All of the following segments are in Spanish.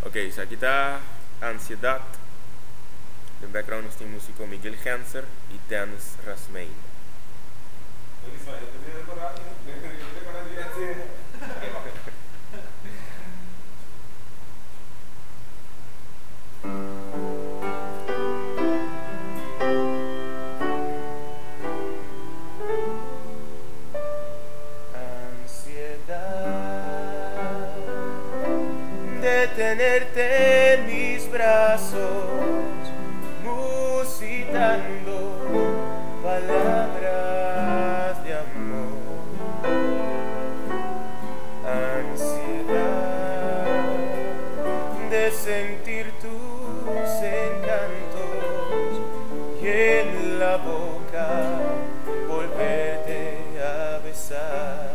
Ok, so aquí está Ansiedad. En background este músico Miguel Hanser y Dance Rasmein. Ansiedad de tenerte en mis brazos, musitando palabras de amor. Ansiedad de sentir tus encantos y en la boca volverte a besar.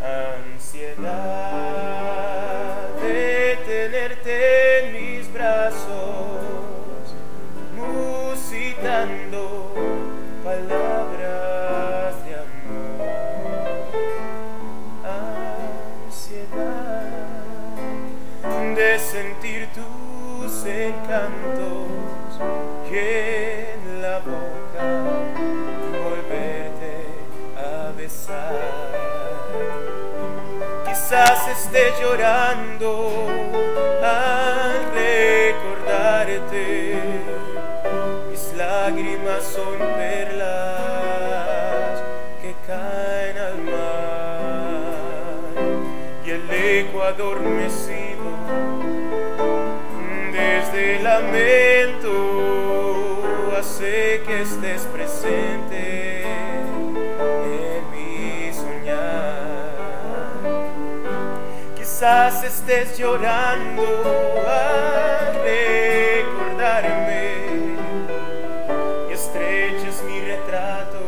Ansiedad de tenerte en mis brazos, musitando palabras de amor. Ansiedad de sentir tus encantos y en la boca volverte a besar. Quizás esté llorando al recordarte, mis lágrimas son perlas que caen al mar y el eco adormecido desde el lamento hace que estés presente en mi soñar. Quizás estés llorando al recordarme y estreches mi retrato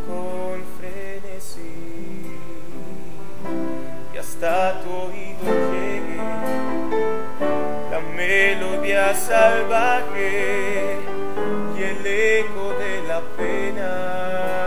con frenesí y hasta tu oído llegue la melodía salvaje y el eco de la pena.